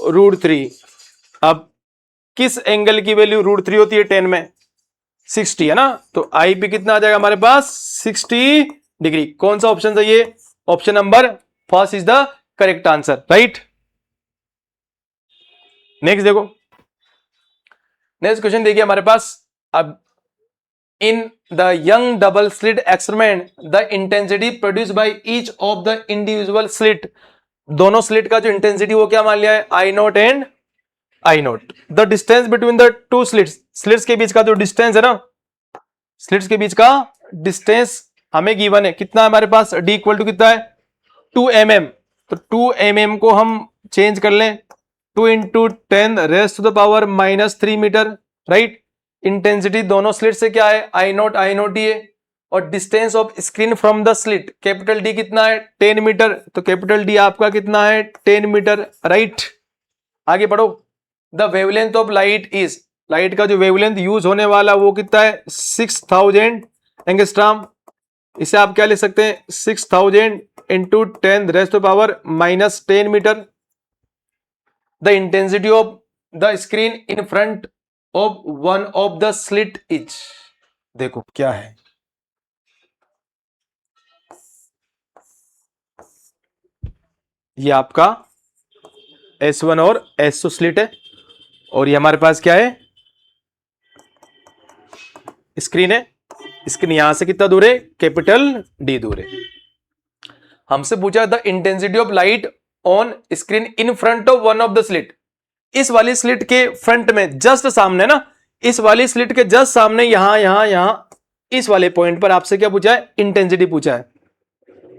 √3। अब किस एंगल की वैल्यू √3 होती है 10 में 60 है ना, तो आईपी कितना आ जाएगा हमारे पास 60 डिग्री। कौन सा ऑप्शन था ये, option number first is the correct answer, right. Next देखो, नेक्स्ट क्वेश्चन देखिए हमारे पास, अब in the Young double slit experiment the intensity produce by each of the individual slit, दोनों स्लिट का जो इंटेंसिटी वो क्या मान लिया है I naught and I naught, the distance between the two slits, slits के बीच का जो डिस्टेंस है ना, स्लिट्स के बीच का डिस्टेंस हमें गिवन है कितना है हमारे पास, d इक्वल टू कितना है 2 mm, तो 2 mm को हम चेंज कर लें 2 into 10 raise to the power -3 metre, right. Intensity दोनों स्लिट से क्या है आई नोट ही है, और distance of screen from the slit capital D कितना है 10 मीटर, तो कैपिटल D आपका कितना है 10 मीटर, राइट। आगे बढ़ो, the wavelength of light is, light का जो वेवलेंथ यूज होने वाला वो कितना है 6000 एंगस्ट्रॉम। इसे आप क्या लिख सकते हैं 6000 into 10⁻⁻10 metre. The intensity of the screen in front of one of the slit is, देखो क्या है, ये आपका S1 और S2 स्लिट है, और ये हमारे पास क्या है स्क्रीन है। स्क्रीन यहां से कितना दूर है कैपिटल D दूर है। हमसे पूछा the intensity of light on screen in front of one of the slit, इस वाली स्लिट के फ्रंट में जस्ट सामने ना, इस वाली स्लिट के जस्ट सामने यहां इस वाले पॉइंट पर आपसे क्या पूछा है इंटेंसिटी पूछा है।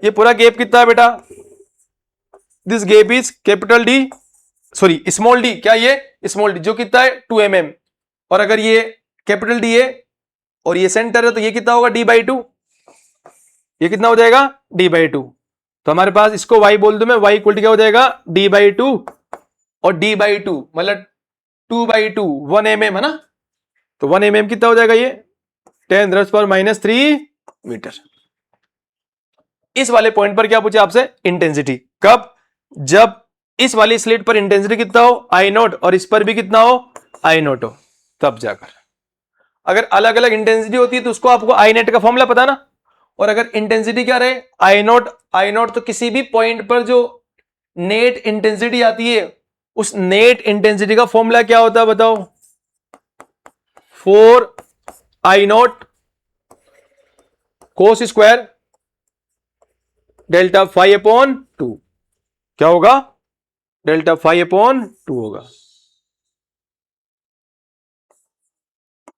ये पूरा गैप कितना है बेटा, this gap is capital D, sorry small d, क्या ये स्मॉल d जो कितना है 2 mm, और अगर ये कैपिटल D है और ये सेंटर है तो ये कितना होगा D/2, ये कितना हो जाएगा D/2। तो हमारे पास इसको y बोल दो मैं, y इक्वल क्या हो जाएगा D/2, और D/2 मतलब 2/2 1 mm है ना, तो 1 mm कितना हो जाएगा ये 10⁻³ मीटर। इस वाले पॉइंट पर क्या पूछा आपसे इंटेंसिटी, कब, जब इस वाली स्लिट पर इंटेंसिटी कितना हो I0 और इस पर भी कितना हो I0 हो, तब जाकर। अगर अलग अलग इंटेंसिटी होती है तो उसको आपको I नेट का फॉर्मूला पता ना, और अगर इंटेंसिटी क्या रहे I0 तो किसी भी पॉइंट पर जो नेट इंटेंसिटी आती है उस नेट इंटेंसिटी का फॉर्मूला क्या होता है बताओ, 4I0 कोस स्क्वायर डेल्टा φ/2, क्या होगा डेल्टा φ/2 होगा,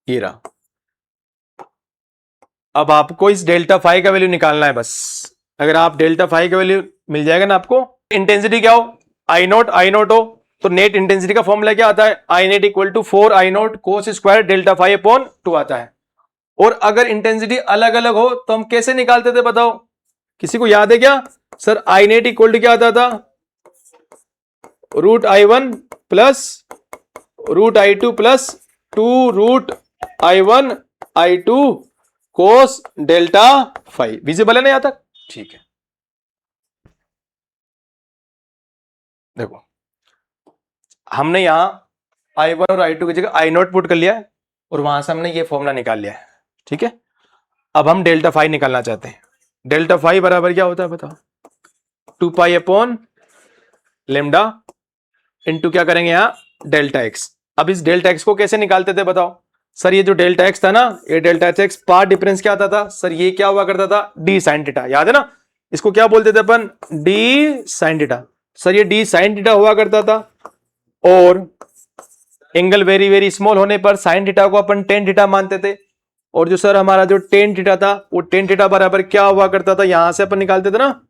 ये रहा। अब आपको इस डेल्टा फाई का वैल्यू निकालना है बस। अगर आप डेल्टा फाई का वैल्यू मिल जाएगा ना आपको, इंटेंसिटी क्या हो I0 हो तो नेट इंटेंसिटी का फॉर्मूला क्या आता है I net equal to 4I0 cos square delta φ/2 आता है। और अगर इंटेंसिटी अलग अलग हो तो हम कैसे निकालते थे बताओ, किसी को याद है क्या sir, I net equal to क्या आता था √I1 plus √I2 plus 2√I1I2 cos delta phi, visible है ना यहां तक, ठीक है। देखो हमने यहां I1 और I2 की जगह I0 पुट कर लिया है और वहां से हमने ये फॉर्मूला निकाल लिया है, ठीक है। अब हम डेल्टा फाई निकालना चाहते हैं। डेल्टा फाई बराबर क्या होता है बताओ, 2π/λ इंटू क्या करेंगे यहां डेल्टा एक्स। अब इस डेल्टा एक्स को कैसे निकालते थे बताओ सर, ये जो डेल्टा एक्स था ना, ये डेल्टा एक्स पार्ट डिफरेंस क्या आता था सर, ये क्या हुआ करता था डी साइन थीटा, याद है ना, इसको क्या बोलते थे अपन डी साइन थीटा। सर ये डी साइन थीटा हुआ करता था, और एंगल वेरी वेरी स्मॉल होने पर साइन थीटा को अपन टेन थीटा मानते थे, और जो सर हमारा जो टेन थीटा था वो टेन थीटा बराबर क्या हुआ करता था, यहां से अपन निकालते थे ना,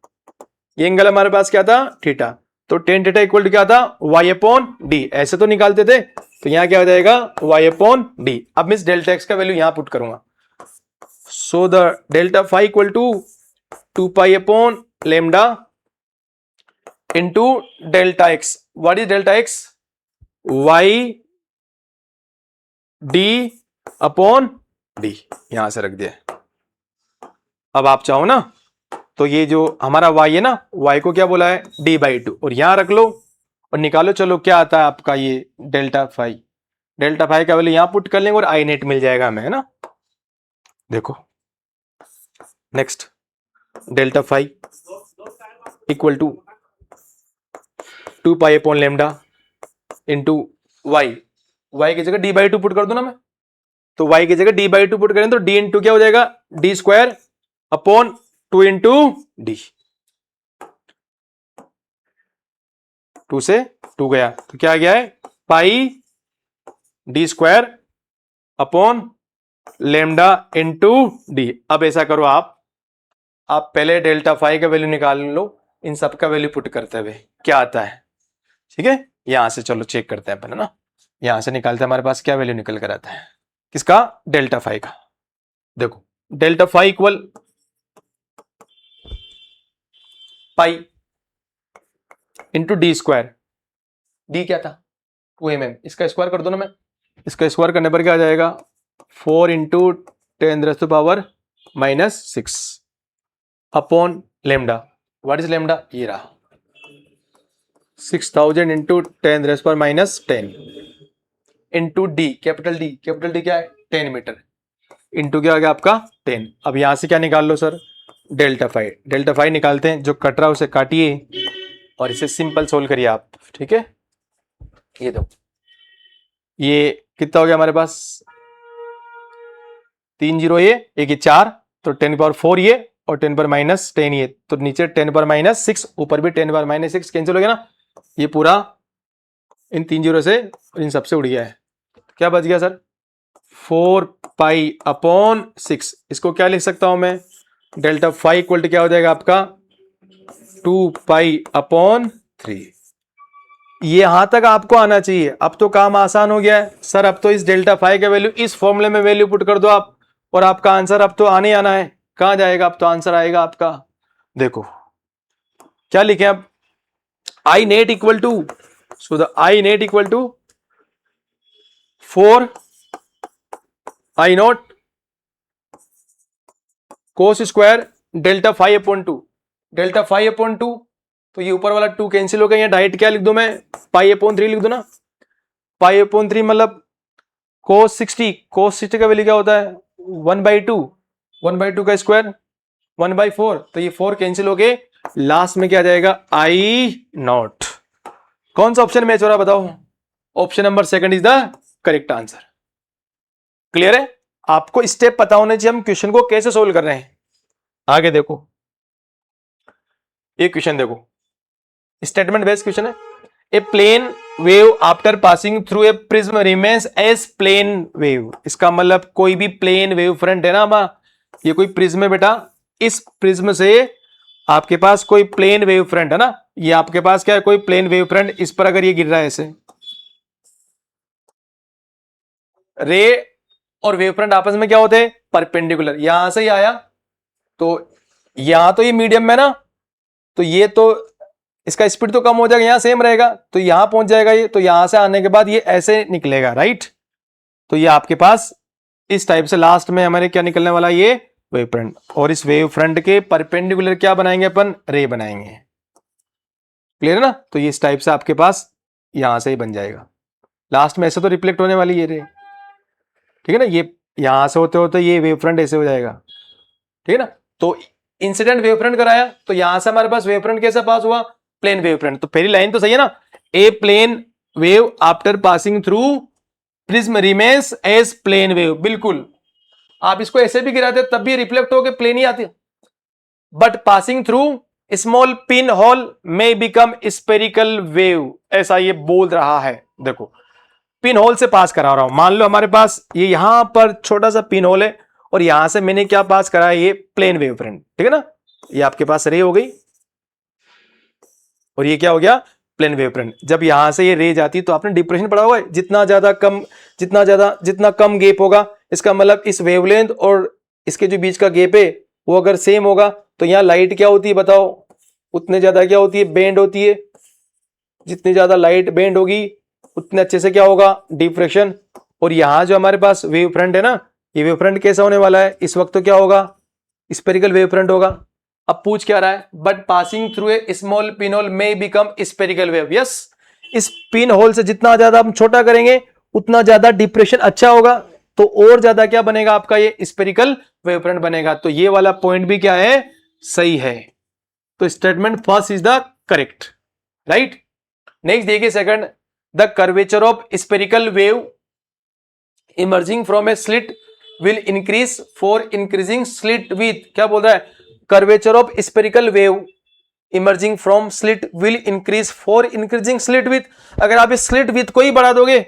ये एंगल हमारे पास क्या था थीटा, तो टेन थीटा इक्वल टू क्या था y/d, ऐसे तो निकालते थे। तो यहां क्या हो जाएगा y/d। अब मैं इस डेल्टा एक्स का वैल्यू यहां पुट करूंगा, so the delta phi equal to 2π/λ into delta x. What is delta x, y/d/d, यहां से रख दिया। अब आप चाहो ना तो ये जो हमारा y है ना, y को क्या बोला है d/2, और यहां रख लो और निकालो, चलो क्या आता है आपका ये डेल्टा फाई। डेल्टा फाई का वैल्यू यहां पुट कर लेंगे और I नेट मिल जाएगा हमें, है ना। देखो next, delta phi equal to 2π/λ into y, y की जगह d/2 पुट कर दो ना मैं, तो y की जगह d/2 पुट करें तो d इंटू क्या हो जाएगा d²/2 इंटू डी, 2 से 2 गया तो क्या आ गया है πd²/λ इंटू डी। अब ऐसा करो आप पहले डेल्टा फाई का वैल्यू निकाल लो, इन सब का वैल्यू पुट करते हुए क्या आता है, ठीक है। यहां से चलो चेक करते हैं अपन, है ना, यहां से निकालते हैं हमारे पास क्या वैल्यू निकल कर आता है, किसका डेल्टा फाई का। देखो delta phi equal pi into d², D क्या था 2 mm, इसका स्क्वायर कर दो ना, मैं इसका स्क्वायर करने पर क्या आ जाएगा 4 into 10⁻⁻6 upon lambda. What is lambda, ये रहा 6000 into 10⁻⁻10 into D, capital D, capital D क्या है 10 मीटर, इंटू क्या आ गया आपका 10। अब यहां से क्या निकाल लो sir, delta phi, delta phi निकालते हैं, जो कट रहा है उसे काटिए और इसे सिंपल सोल्व करिए आप, ठीक है। ये दो, ये कितना हो गया हमारे पास 3 जीरो, ये एक 4, तो 10⁻4 ये और 10⁻−10 ये, तो नीचे 10⁻−6 ऊपर भी 10⁻−6 कैंसिल हो गया ना, ये पूरा इन 3 जीरो से इन सबसे उड़ गया है। तो क्या बच गया सर 4π/6। इसको क्या लिख सकता हूं मैं, डेल्टा फाई इक्वल टू क्या हो जाएगा आपका 2π/3। ये यहां तक आपको आना चाहिए। अब तो काम आसान हो गया है सर, अब तो इस डेल्टा फाई का वैल्यू इस फॉर्मूले में वैल्यू पुट कर दो आप और आपका आंसर अब तो आने आना है। कहां जाएगा अब तो आंसर आएगा आपका, देखो क्या लिखे अब, I net equal to, so the I net equal to 4 I nought cos square delta phi upon 2, delta phi upon 2, तो ये ऊपर वाला 2 कैंसिल हो गया, यहाँ डायरेक्ट क्या लिख दो मैं π/3 लिख दो ना, π/3 मतलब cos 60, cos 60 का वैल्यू क्या होता है 1/2, 1/2 का स्क्वायर 1/4, तो ये 4 कैंसिल हो गए, लास्ट में क्या जाएगा आई नॉट। कौन सा ऑप्शन मैच हो रहा है बताओ, option number second is the correct answer. Clear है, आपको स्टेप पता होने चाहिए हम क्वेश्चन को कैसे सोल्व कर रहे हैं। आगे देखो, एक क्वेश्चन देखो, स्टेटमेंट बेस्ड क्वेश्चन है। A plane wave after passing through a prism remains as plane wave. इसका मतलब कोई भी प्लेन वेव फ्रंट है ना, ये कोई प्रिज्म है बेटा, इस प्रिज्म से आपके पास कोई प्लेन वेव फ्रंट है ना, ये आपके पास क्या है कोई प्लेन वेव फ्रंट, इस पर अगर ये गिर रहा है ऐसे, रे और वेव फ्रंट आपस में क्या होते हैं परपेंडिकुलर, यहां से ही आया तो यहां तो ये मीडियम में ना, तो ये तो इसका स्पीड तो कम हो जाएगा, यहां सेम रहेगा, तो यहां पहुंच जाएगा ये, तो यहां से आने के बाद ये ऐसे निकलेगा राइट, तो ये आपके पास इस टाइप से लास्ट में हमारे क्या निकलने वाला ये वेव फ्रंट, और इस वेव फ्रंट के परपेंडिकुलर क्या बनाएंगे अपन रे बनाएंगे। क्लियर है ना, तो ये इस टाइप से आपके पास यहां से ही बन जाएगा, लास्ट में ऐसे तो रिफ्लेक्ट होने वाली ये रे, ठीक है ना, ये यहां से होते होते ये वेव फ्रंट ऐसे हो जाएगा, ठीक है ना। तो इंसिडेंट वेव फ्रंट कराया, तो यहां से हमारे पास वेव फ्रंट कैसे पास हुआ प्लेन वेव फ्रंट, तो पहली लाइन तो सही है ना, a plane wave after passing through prism remains as plane wave, बिल्कुल आप इसको ऐसे भी गिराते तब भी रिफ्लेक्ट होकर प्लेन ही आती, but passing through small pin hole में बिकम स्पेरिकल वेव, ऐसा ये बोल रहा है। देखो पिन होल से पास करा रहा हूं, मान लो हमारे पास ये यहां पर छोटा सा पिन होल है और यहां से मैंने क्या पास करा है ये प्लेन वेव फ्रंट, ठीक है ना, ये आपके पास रे हो गई और ये क्या हो गया प्लेन वेव फ्रंट। जब यहां से ये रे जाती तो आपने डिप्रेशन पढ़ा हुआ है, जितना कम गैप होगा, इसका मतलब इस वेवलेंथ और इसके जो बीच का गैप है वो अगर सेम होगा तो यहाँ लाइट क्या होती है बताओ, उतने ज्यादा क्या होती है बेंड होती है, जितनी ज्यादा लाइट बेंड होगी उतने अच्छे से क्या होगा डिफ्रेक्शन। और यहाँ जो हमारे पास वेव फ्रंट है ना, ये वेव फ्रंट कैसा होने वाला है इस वक्त, तो क्या होगा स्पेरिकल वेव फ्रंट होगा। अब पूछ क्या रहा है, but passing through A small pin hole में बिकम स्पेरिकल वेव, यस इस पिन होल से जितना ज्यादा हम छोटा करेंगे उतना ज्यादा डिप्रेशन अच्छा होगा, तो और ज्यादा क्या बनेगा आपका ये स्पेरिकल वेव फ्रंट बनेगा, तो ये वाला पॉइंट भी क्या है सही है, तो statement first is the correct right. Next देखिए second, the curvature of spherical wave emerging from a slit will increase for increasing slit width, क्या बोल रहा है curvature of spherical wave emerging from slit will increase for increasing slit width, अगर आप इस slit with को ही बढ़ा दोगे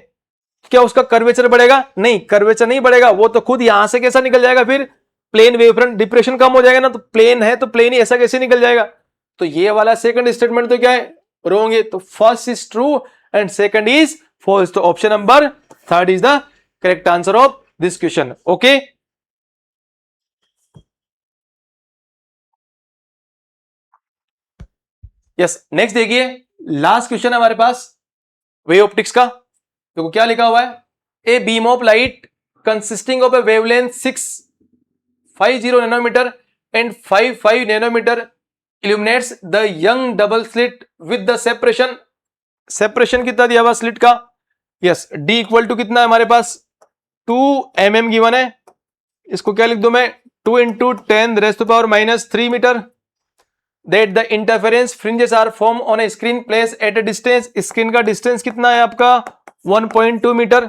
क्या उसका कर्वेचर बढ़ेगा, नहीं कर्वेचर नहीं बढ़ेगा, वो तो खुद यहां से कैसा निकल जाएगा, फिर प्लेन वेव फ्रंट डिप्रेशन कम हो जाएगा ना, तो प्लेन है तो प्लेन ही ऐसा कैसे निकल जाएगा, तो ये वाला सेकंड स्टेटमेंट तो क्या है रॉन्ग है, तो first is true and second is false, तो option number third is the correct answer of this question. Okay yes, next देखिए लास्ट क्वेश्चन हमारे पास वेव ऑप्टिक्स का, देखो क्या लिखा हुआ है, a beam of light consisting of a wavelength 650 nanometre and 55 nanometre illuminates the Young double slit with the separation कितना दिया हुआ स्लिट का, यस, डी इक्वल टू कितना है हमारे पास 2 mm गिवन है, इसको क्या लिख दूं मैं 2 into 10⁻³ metre, that the interference fringes are form on a screen place at a distance, screen का डिस्टेंस कितना है आपका 1.2 metre,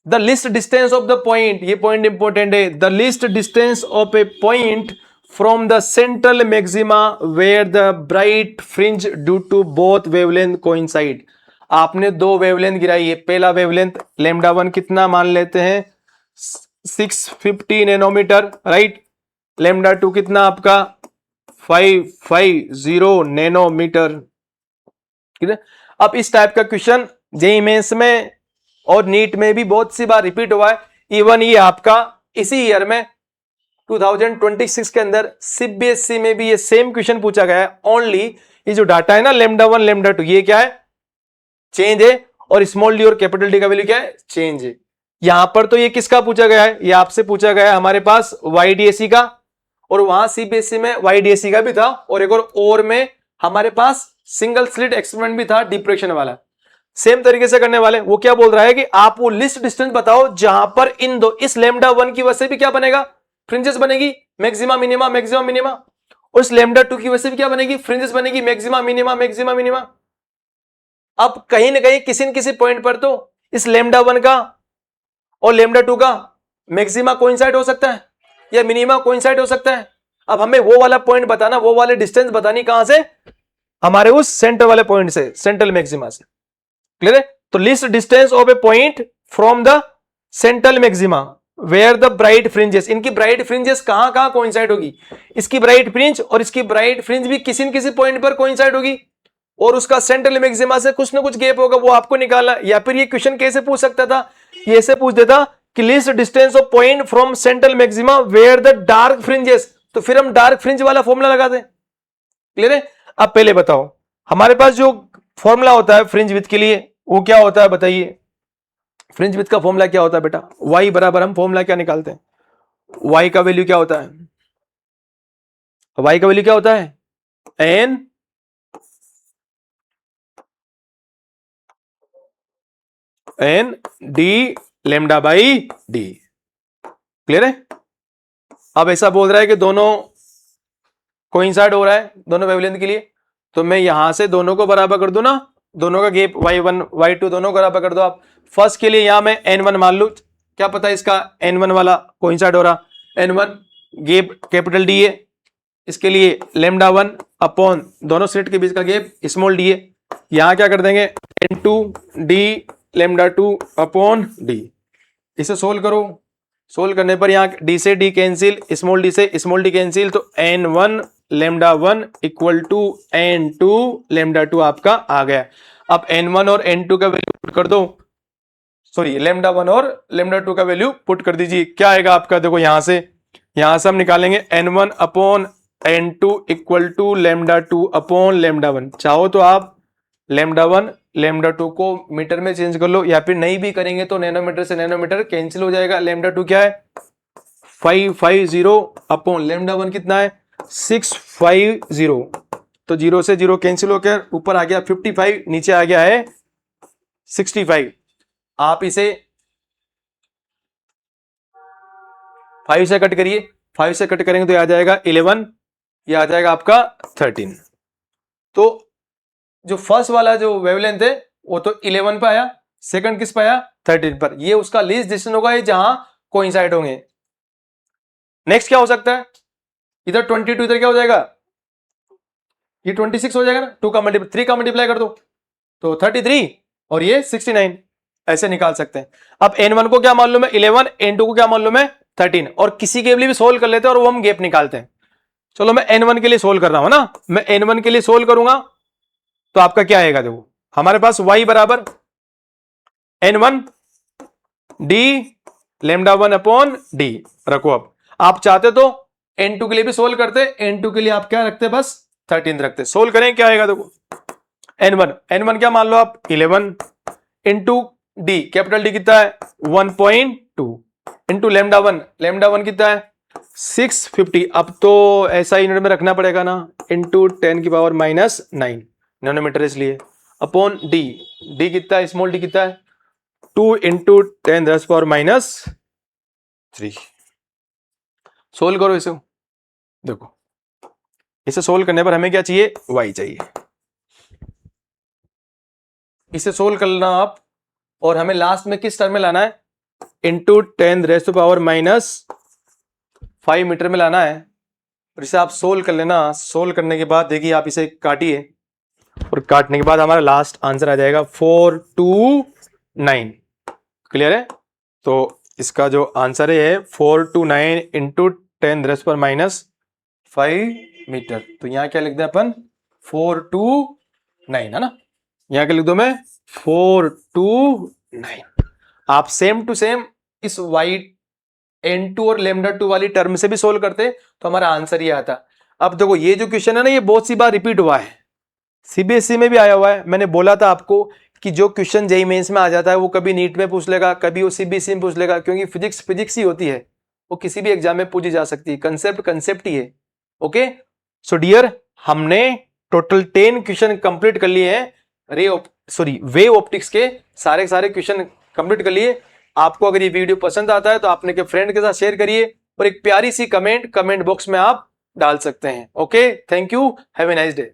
the least distance of the point, ये पॉइंट इंपॉर्टेंट है, the least distance of a point from the central maxima where the bright fringe due to both wavelength coincide. आपने दो wavelength गिराई है, पहला वेवलेंथ λ1 कितना मान लेते हैं 650 नैनोमीटर, राइट, λ2 कितना आपका 550 नैनोमीटर, ठीक है। अब इस टाइप का क्वेश्चन जेईई मेंस में और नीट में भी बहुत सी बार रिपीट हुआ है, इवन ये आपका इसी ईयर में 2026 के अंदर सीबीएसई में भी ये सेम क्वेश्चन पूछा गया है। ओनली ये जो डाटा है ना λ1 λ2 ये क्या है, चेंज है, और स्मॉल डी और कैपिटल डी का वैल्यू क्या है, चेंज है। यहां पर तो ये किसका पूछा गया है, ये आपसे पूछा गया है हमारे पास YDAC का, और वहां सीबीएसई में YDAC का भी था, और एक और में हमारे पास सिंगल स्लिट एक्सपेरिमेंट भी था डिप्रेशन वाला। सेम तरीके से करने वाले, वो क्या बोल रहा है कि आप वो लिस्ट डिस्टेंस बताओ जहां पर इन दो इस λ1 की वजह से भी क्या बनेगा, फ्रिंजेस बनेगी, मैक्सिमा मिनिमा मैक्सिमा मिनिमा, और इस λ2 की वजह से भी क्या बनेगी, फ्रिंजेस बनेगी, मैक्सिमा मिनिमा मैक्सिमा मिनिमा। अब कहीं ना कहीं किसी न किसी पॉइंट पर तो इस λ1 का और λ2 का मैक्सिमा कोइंसाइड हो सकता है या मिनिमा कोइंसाइड हो सकता है। अब हमें वो वाला पॉइंट बताना, वो वाले डिस्टेंस बतानी कहां से, हमारे उस सेंटर वाले पॉइंट से, सेंट्रल मैक्सिमा से, क्लियर है। तो least distance of a point from the central maxima where the bright fringes, इनकी ब्राइट फ्रिंजेस कहां कहां कोइंसाइड होगी, इसकी ब्राइट फ्रिंज और इसकी ब्राइट फ्रिंज भी किसी न किसी पॉइंट पर कोइंसाइड होगी, और उसका सेंट्रल मैक्सिमा से कुछ ना कुछ गैप होगा, वो आपको निकालना। या फिर ये क्वेश्चन कैसे पूछ सकता था, ये ऐसे पूछ देता कि least distance of point from central maxima where the dark fringes, तो फिर हम डार्क फ्रिंज वाला फॉर्मूला लगा दें, क्लियर है। अब पहले बताओ हमारे पास जो फॉर्मूला होता है फ्रिंज विड्थ के लिए वो क्या होता है, बताइए। फ्रिंज विड्थ का फॉर्मूला क्या होता है बेटा, y बराबर, हम फॉर्मूला क्या निकालते हैं, y का वैल्यू क्या होता है, y का वैल्यू क्या होता है n d λ by d, clear है। अब ऐसा बोल रहा है कि दोनों कोइंसाइड हो रहा है दोनों वेवलेंथ के लिए, तो मैं यहां से दोनों को बराबर कर दूं ना, दोनों का गैप y1 y2 दोनों को बराबर कर दो आप। फर्स्ट के लिए यहां मैं n1 मान लू, क्या पता है इसका n1 वाला कोइंसाइड हो रहा, n1 गैप कैपिटल D है, इसके लिए λ1 अपॉन दोनों सेट के बीच का गैप स्मॉल d है, यहां क्या कर देंगे n2 d λ2 अपॉन d, इसे सोल्व करो, सोल्व करने पर यहाँ d से d कैंसिल, स्मॉल d से स्मॉल d कैंसिल, तो n1 λ1 इक्वल टू n2 λ2 आपका आ गया। अब n1 और n2 का वैल्यू पुट कर दो, सॉरी λ1 और λ2 का वैल्यू पुट कर दीजिए, क्या आएगा आपका, देखो यहां से हम निकालेंगे n1 upon n2 equal to λ2 upon λ1। चाहो तो आप λ1 λ2 को मीटर में चेंज कर लो, या फिर नहीं भी करेंगे तो नैनोमीटर से नैनोमीटर कैंसिल हो जाएगा। λ2 क्या है 550 अपॉन λ1 कितना है 650, तो 0 से 0 कैंसिल होकर ऊपर आ गया 55, नीचे आ गया है 65। आप इसे 5 से कट करिए, 5 से कट करेंगे तो आ जाएगा 11, ये आ जाएगा आपका 13। तो जो फर्स्ट वाला जो वेवलेंथ है वो तो 11 पे आया, सेकंड किस पे आया 13 पर, ये उसका लीस्ट डिस्टेंस होगा ये जहां कोइंसाइड होंगे। नेक्स्ट क्या हो सकता है, इधर 22 इधर क्या हो जाएगा, ये 26 हो जाएगा ना, 2 का मल्टीप्लाई 3 का मल्टीप्लाई कर दो तो 33 और ये 69, ऐसे निकाल सकते हैं। अब n1 को क्या मान लो मैं 11, n2 को क्या मान लो मैं 13, और किसी के लिए भी सोल्व कर लेते हैं और वो हम गैप निकालते हैं। चलो मैं n1 के लिए सोल्व कर रहा हूं ना, मैं n1 के लिए सोल्व करूंगा तो आपका क्या आएगा, देखो हमारे पास y बराबर n1 d λ1 अपॉन d रखो। अब आप चाहते तो n2 के लिए भी सोल्व करते, n2 के लिए आप क्या रखते, बस 13 रखते। सोल्व करें क्या आएगा, देखो n1 क्या मान लो आप 11 इंटू डी, कैपिटल डी कितना है 1.2 इंटू लेमडा वन कितना है 650। अब तो ऐसा यूनिट में रखना पड़ेगा ना, इंटू 10 की पावर -9 नैनोमीटर, इसलिए अपॉन डी, डी कितना है, स्मॉल डी कितना है 2 इंटू 10⁻³ सोल्व करो इसे। देखो इसे सोल्व करने पर हमें क्या चाहिए, y चाहिए। इसे सोल्व करना आप, और हमें लास्ट में किस टर्म में लाना है, इंटू 10⁻⁵ मीटर में लाना है। और इसे आप सोल्व कर लेना। सोल्व करने के बाद देखिए आप इसे काटिए, और काटने के बाद हमारा लास्ट आंसर आ जाएगा 429। क्लियर है? तो इसका जो आंसर है 429 इंटू 10⁻⁵ मीटर। तो यहां क्या लिख दें अपन 429, है ना। यहां क्या लिख दो मैं 429। आप सेम टू सेम इस n2 और λ2 वाली टर्म से भी सोल्व करते तो हमारा आंसर ये आता। अब देखो ये जो क्वेश्चन है ना, ये बहुत सी बार रिपीट हुआ है, सीबीएसई में भी आया हुआ है। मैंने बोला था आपको कि जो क्वेश्चन जेईई मेंस में आ जाता है वो कभी नीट में पूछ लेगा, कभी वो सीबीएसई में पूछ लेगा, क्योंकि फिजिक्स ही होती है, वो किसी भी एग्जाम में पूछी जा सकती है। कंसेप्ट ही है। ओके सो डियर, हमने टोटल 10 क्वेश्चन कंप्लीट कर लिए हैं वेव ऑप्टिक्स के, सारे क्वेश्चन कंप्लीट कर लिए। आपको अगर ये वीडियो पसंद आता है तो आपने के फ्रेंड के साथ शेयर करिए, और एक प्यारी सी कमेंट बॉक्स में आप डाल सकते हैं। Okay, thank you, have a nice day.